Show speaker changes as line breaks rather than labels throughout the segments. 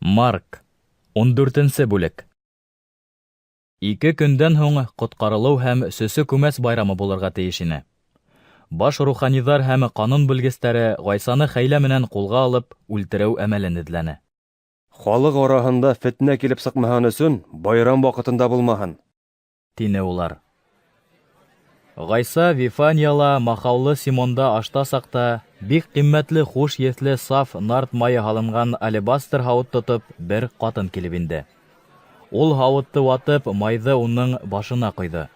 Марк, 14-нче бүлек. 2 көндән һуң коткарылу һәм сөсө күмәс байрамы булырга тиеш ине. Баш руханиҙар һәм ҡанун белгестәре Ғайсаны хәйлә менән ҡулға алып, үлтереү әмәлен эҙләне.
Халыҡ араһында фетнә килеп сыҡмаһын өсөн, байрам ваҡытында булмаһын,
тине улар. Ғайса Вифанияла махаулы Симонда ашта саҡта бик ҡиммәтле хуш еҫле саф нарт майы һалынған алебастр һауыт тотоп, бер ҡатын килеп инде. Ул һауытты ватып, майҙы уның башына ҡойҙо.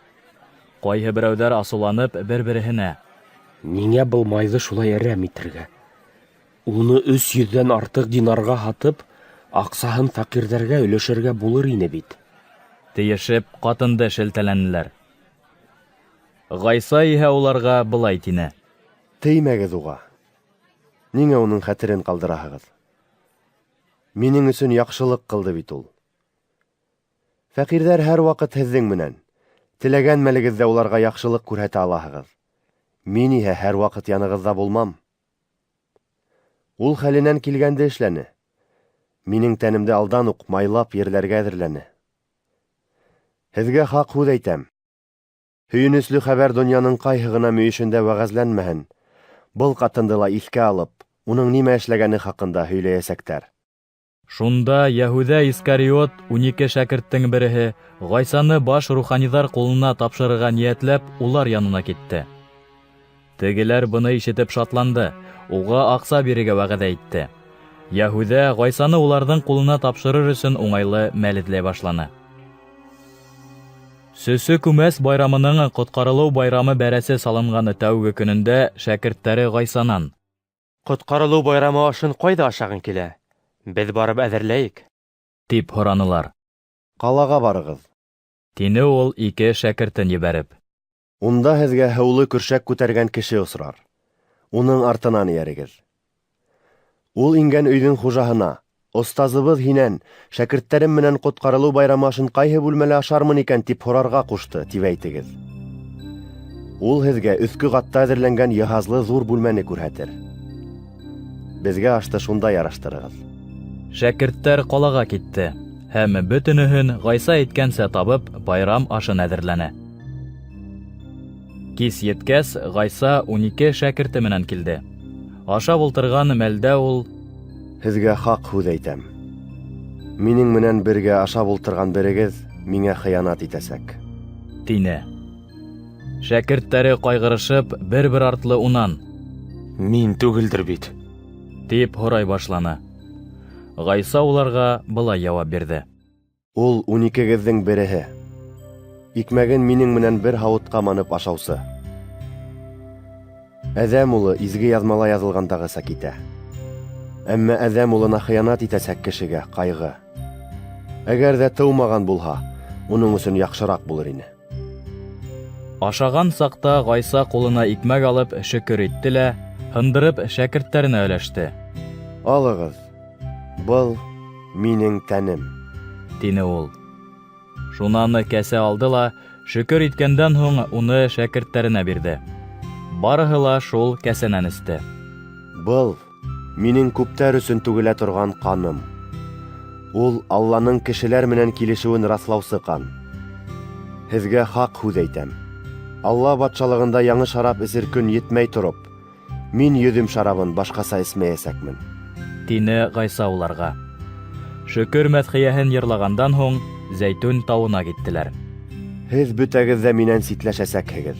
Ҡайһы берәүҙәр асыуланып бер-береһенә:
«Ниңә был майҙы шулай әрәм итергә? Уны 300-дән артыҡ динарға һатып, аҡсаһын фәҡирҙәргә өлөшөргә булыр ине бит»,
тейешеп, ҡатынды шелтәләнеләр. Ғайса иһә уларға былай тине:
«Теймәгеҙ уға. Ниңә уның хәтерен ҡалдыраһығыҙ? Минең өсөн яҡшылыҡ ҡылды бит ул. Фәҡирҙәр һәр ваҡыт һеҙҙең менән. Теләгән мәлегеҙҙә уларға яҡшылыҡ күрһәтә алаһығыҙ. Мин иһә һәр ваҡыт янығыҙҙа булмам. Ул хәленән килгәнде эшләне. Минең тәнемде алдан уҡ майлап ерләргә әҙерләне. Һеҙгә хаҡ һүҙ әйтәм. Һөйөнөслө хәбәр донъяның ҡайһы ғына мөйөшөндә вәғәзләнмәһен. Был ҡатынды ла иҫкә алып, уның нимә эшләгәне хаҡында һөйләйәсәктәр.
Шунда Яһүҙә Искариот 12 шәкерттең береһе Ғайсаны баш руханиҙар ҡулына тапшырырға ниәтләп, улар янына китте. Тегеләр быны ишетеп шатланды, уға аҡса бирергә вәғәҙә итте. Яһүҙә Ғайсаны уларҙың ҡулына тапшырыр өсөн уңайлы мәл эҙләй башланы. Сөсө күмәс байрамының ҡотҡарылыу байрамы бәрәсе салынған тәүге көнөндә шәкерттәре Ғайсанан:
«Ҡотҡарылыу байрамы ашын ҡайҙа ашағың килә? Беҙ барып әҙерләйек»,
тип һоранылар.
Ҡалаға барығыҙ.
Тине ул 2 шәкертен ебәреп.
Унда һеҙгә һыулы көршәк күтәргән кеше осрар. Уның артынан эйәрегеҙ. Ул ингән өйҙөң хужаһына: «Остазыбыҙ һинән, шәкерттәрем менән ҡотҡарылыу байрамы ашын ҡайһы бүлмәлә ашармын икән?» тип һорарға ҡушты, тип әйтегеҙ. Ул һеҙгә өҫкө ҡатта әҙерләнгән йыһазлы ҙур бүлмәне күрһәтер. Беҙгә ашты шунда яраштырығыҙ.
Шәкерттәр ҡалаға китте һәм бөтөнөһөн Ғайса әйткәнсә табып, байрам ашын әҙерләне. Кис еткәс, Ғайса 12 шәкерте менән килде. Ашап ултырған мәлдә ул:
«Һеҙгә хаҡ һүҙ әйтәм. Минең менән бергә ашап ултырған берегеҙ миңә хыянат итәсәк»,
тине. Шәкерттәре ҡайғырышып, бер-бер артлы унан:
«Мин түгелдер бит»,
тип һорай башланы. Ғайса уларға былай яуап бирҙе:
«Ул 12-геҙҙең береһе. Икмәген минең менән бер һауытҡа манып ашаусы. Әҙәм улы изге яҙмала яҙылғандағыса китә. Әммә әҙәм улына хыянат итәсәк кешегә ҡайғы. Әгәр ҙә тыумаған булһа, уның өсөн яҡшыраҡ булыр ине».
Ашаған саҡта Ғайса ҡулына икмәк алып шөкөр итте лә, һындырып шәкерттәренә өләште.
«Алығыҙ, был минең тәнем»,
тине ул. Шунан кәсә алды ла, шөкөр иткәндән һуң уны шәкерттәренә бирҙе. Барыһы ла шул кәсәнән эсте.
«Был минең күптәр өсөн түгелә торған ҡаным. Ул Алланың кешеләр менән килешеүен раҫлаусы ҡан. Һеҙгә хаҡ һүҙ әйтәм. Алла батшалығында яңы шарап эсер көн етмәй тороп, мин йөҙөм шарабын башҡаса эсмәйәсәкмен»,
тине Ғайса уларға. Шөкөр мәҙхиәһен йырлағандан һуң Зәйтүн тауына киттеләр.
«Һеҙ бөтәгеҙ ҙә минән ситләшәсәкһегеҙ.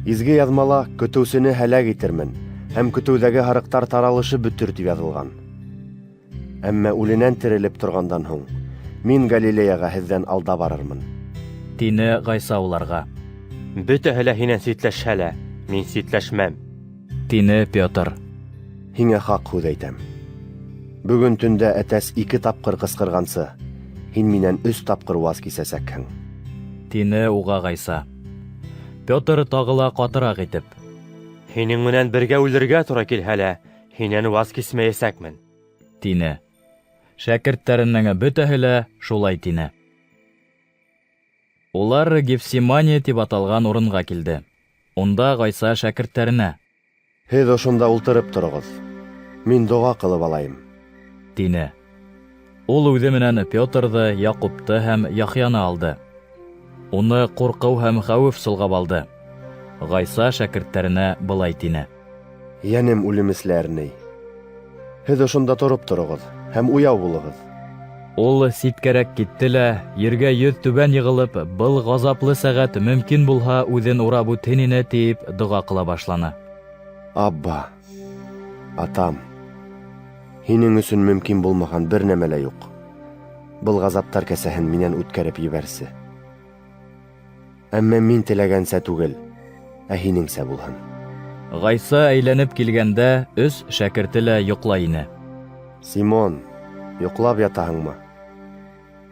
Изге яҙмала көтөүсене һәләк итермен һәм көтөүҙәге һарыҡтар таралышы бөтөр тип яҙылған. Әммә үленән терелеп торғандан һуң, мин Галилеяға һеҙҙән алда барырмын»,
тине Ғайса уларға.
«Бөтәһе лә һинән ситләшһә лә, мин ситләшмәм»,
тине Петр.
«Һиңә хаҡ һүҙ әйтәм. Бөгөн төндә әтәс 2 тапҡыр ҡысҡырғансы, һин минән 3 тапҡыр ваз кисәсәкһең»,
тине уға Ғайса. Петр тағы ла ҡатыраҡ итеп:
«Һинең менән бергә үлергә тура килһә лә, һинән ваз кисмәйәсәкмен»,
тине. Шәкерттәренең бөтәһе лә шулай тине. Улар Гефсимания тип аталған урынға килде. Унда Ғайса шәкерттәренә:
«Һеҙ ошонда ултырып тороғоҙ. Мин доға ҡылып алайым»,
тине. Ул үҙе менән Пётрҙы, Яҡупты һәм Яхьяны алды. Уны ҡурҡыу һәм хәүеф солғап алды. Ғайса шәкерттәренә былай тине:
Йәнем үлемесләрней. Һеҙ ошонда тороп тороғоҙ һәм уяу булығыҙ.
Ул ситкәрәк китте лә, ергә йөҙ түбән йығылып, был ғазаплы сәғәт мөмкин булһа үҙен урап үтһен ине тиеп доға ҡыла башланы.
Абба, атам, һинең өсөн мөмкин булмаған бер нәмә лә юҡ. Был ғазаптар кәсәһен минән үткәреп ебәрсе. Әммә мин теләгәнсә түгел, ә һинеңсә булһын.
Ғайса әйләнеп килгәндә, 3 шәкерте лә йоҡлай ине.
Симон, йоҡлап ятаһыңмы?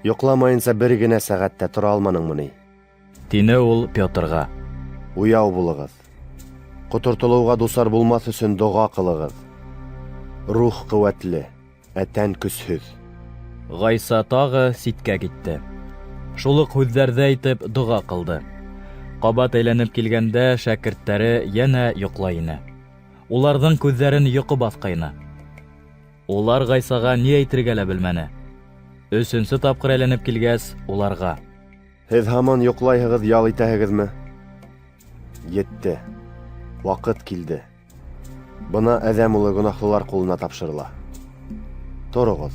Йоҡламайынса бер генә сәғәттә тора алманыңмы ни?
Тине ул Пётрға.
Уяу булығыҙ. Ҡотортолоуға дусар булмаҫ өсөн доға ҡылығыҙ. Рух ҡеүәтле, ә тән көсһөҙ.
Ғайса тағы ситкә китте. Шул уҡ һүҙҙәрҙе әйтеп доға ҡылды. Ҡабат әйләнеп килгәндә шәкерттәре йәнә йоҡлай ине. Уларҙың күҙҙәрен йоҡо баҫҡайны. Улар Ғайсаға ни әйтергә лә белмәне. 3-нсе тапҡыр әйләнеп килгәс, уларға:
Һеҙ һаман йоҡлайһығыҙ, ял итәһегеҙме? Етте. Ваҡыт килде. Бына әҙәм улы гонаһлылар ҡулына тапшырыла. Тороғоҙ,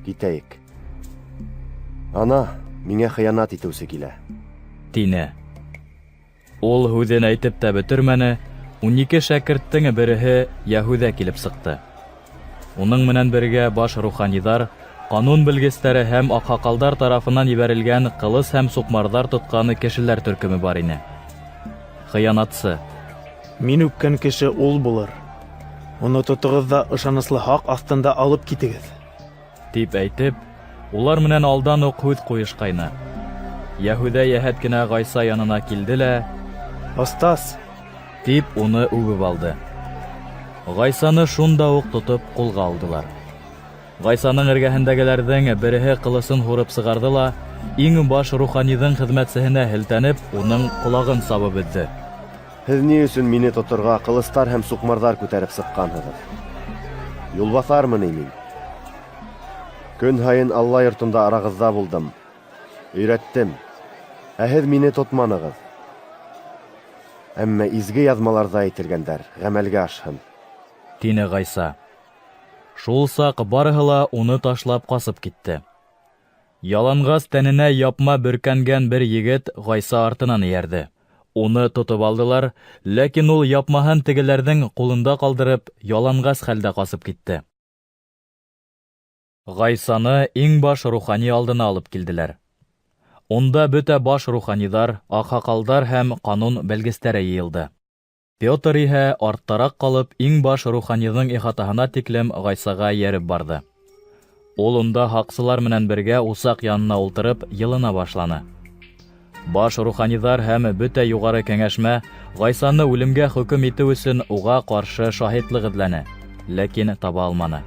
китәйек. Ана, миңә хыянат итеүсе килә.
Тине. Ул һүҙен әйтеп тә бөтөрмәне, 12 шәкерттең береһе Яһүҙә килеп сыҡты. Уның менән бергә баш руханиҙар, ҡанун белгестәре һәм аҡһаҡалдар тарафынан ебәрелгән ҡылыс һәм суҡмарҙар тотҡаны кешеләр төркөмө бар ине. Хыянатсы.
Мин үккән кеше ул булыр. Уны тотоғоҙ ҙа ышаныслы һаҡ аҫтында алып китегеҙ.
Тип әйтеп, улар менән алдан уҡ һүҙ ҡуйышҡайны. Яһүҙә йәһәт кенә Ғайса янына килде лә,
Остаз,
тип уны үбеп алды. Ғайсаны шунда уҡ тотоп ҡулға алдылар. Ғайсаның эргәһендәгеләрҙең береһе ҡылысын һурып сығарҙы ла, иң баш руханиҙың хеҙмәтсеһенә һелтәнеп, уның ҡолағын сабып өҙҙө.
Һеҙ ни өсөн мине тоторға ҡылыстар һәм суҡмарҙар күтәреп сыҡҡанһығыҙ? Юлбаҫармы ни мин? Көн һайын Алла йортонда арағыҙҙа булдым. Өйрәттем. Ә һеҙ мине тотманығыҙ. Әммә изге яҙмаларҙа әйтелгәндәр, ғәмәлгә ашһын.
Тине Ғайса. Шул саҡ барыһы ла уны ташлап ҡасып китте. Яланғас тәненә япма бөркәнгән бер егет Ғайса артынан эйәрҙе. Уны тотоп алдылар, ләкин ул япмаһын тегеләрҙең ҡулында ҡалдырып, яланғас хәлдә ҡасып китте. Ғайсаны иң баш рухани алдына алып килделәр. Унда бөтә баш руханиҙар, аҡһаҡалдар һәм ҡанун белгестәре йыйылды. Петр иһә арттараҡ ҡалып иң баш руханиҙың ихатаһына тиклем Ғайсаға йәреп барҙы. Ул унда һаҡсылар менән бергә усаҡ янына ултырып йылына башланы. Баш руханиҙар һәм бөтә юғары кәңәшмә Ғайсаны үлемгә хөкөм итеү өсөн уға ҡаршы шаһитлыҡ эҙләне, ләкин таба алманы.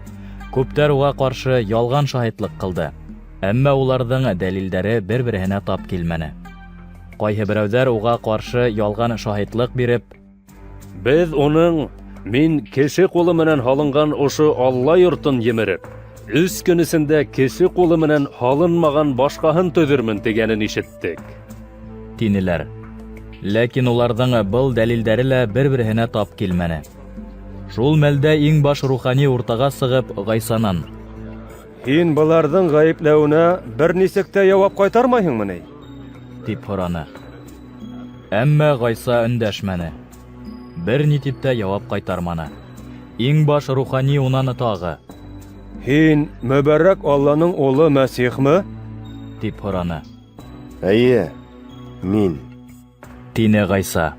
Күптәр уға ҡаршы ялған шаһитлыҡ ҡылды. Әммә уларҙың дәлилдәре бер-береһенә тап килмәне. Ҡайһы берәүҙәр уға ҡаршы ялған шаһитлыҡ биреп,
Беҙ уның, мин кеше ҡулы менән һалынған ошо Алла йортон емереп, 3 көн эсендә кеше ҡулы менән һалынмаған башҡаһын төҙөрмөн тигәнен ишеттек.
тинеләр. Ләкин уларҙың был дәлилдәре лә бер-береһенә тап килмәне. Шул мәлдә иң баш рухани уртаға сығып Ғайсанан:
Һин быларҙың ғәйепләүенә бер нисек тә яуап ҡайтармайһыңмы ни?
Тип һораны. Әммә Ғайса өндәшмәне. Бер ни тип тә яуап ҡайтарманы. Иң баш рухани унан тағы:
Һин мөбәрәк Алланың улы Мәсихме?
Тип һораны.
Әйе, мин.
Тине Ғайса.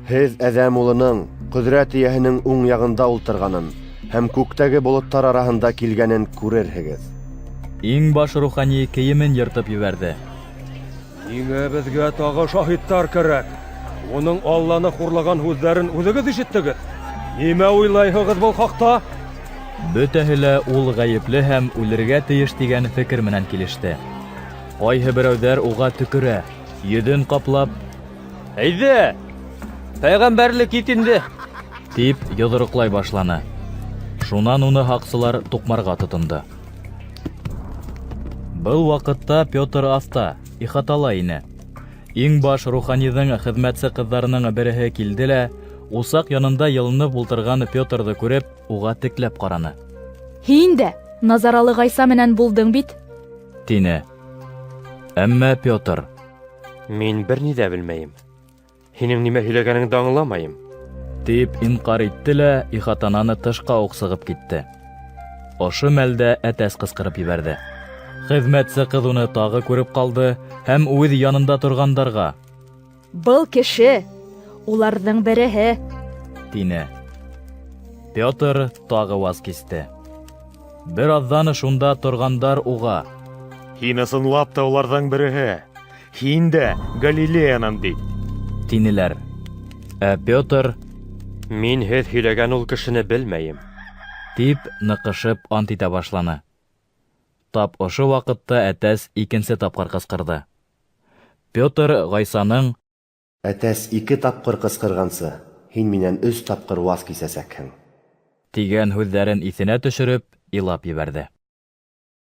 Һеҙ әҙәм улының ҡөҙрәт эйәһенең уң яғында ултырғанын һәм күктәге болоттар араһында килгәнен күрерһегеҙ.
Иң баш рухани кейемен йыртып ебәрҙе.
Ниңә беҙгә тағы шаһиттар кәрәк? Уның Алланы хурлаған һүҙҙәрен үҙегеҙ ишеттегеҙ. Нимә уйлайһығыҙ был хаҡта?
Бөтәһе лә ул ғәйепле һәм үлергә тейеш тигән фекер менән килеште. Ҡайһы берәүҙәр уға төкөрә, йөҙөн ҡаплап,
Әйҙә, пәйғәмбәрлек ит инде.
тип йоҙроҡлай башланы. Шунан уны һаҡсылар туҡмарға тотондо. Был ваҡытта Петр аҫта, ихатала ине. Иң баш руханиҙың хеҙмәтсе ҡыҙҙарының береһе килде лә, усаҡ янында йылынып ултырған Петрҙы күреп, уға текләп ҡараны.
Һин дә Назаралы Ғайса менән булдың бит?
Тине. Әммә Петр:
Мин бер ни дә белмәйем. Һинең нимә һөйләгәнеңде аңламайым.
тип инҡар итте лә ихатананы тышҡа уҡ сығып китте. Ошо мәлдә әтәс ҡысҡырып ебәрҙе. Хеҙмәтсе ҡыҙ уны тағы күреп ҡалды һәм үҙ янында торғандарға:
Был кеше, уларҙың береһе.
тине. Петр тағы ваз кисте. Бер аҙҙан шунда торғандар уға:
Һин ысынлап та уларҙың береһе. Һин дә Галилеянан бит.
тинеләр. Ә Петр
Мин һеҙ һөйләгән ул кешене белмәйем.
тип ныҡышып ант итә башланы. Тап ошо ваҡытта әтәс икенсе тапҡыр ҡысҡырҙы. Петр Ғайсаның:
Әтәс 2 тапҡыр ҡысҡырғансы, һин минән 3 тапҡыр ваз кисәсәкһең.
тигән һүҙҙәрен иҫенә төшөрөп, илап ебәрҙе.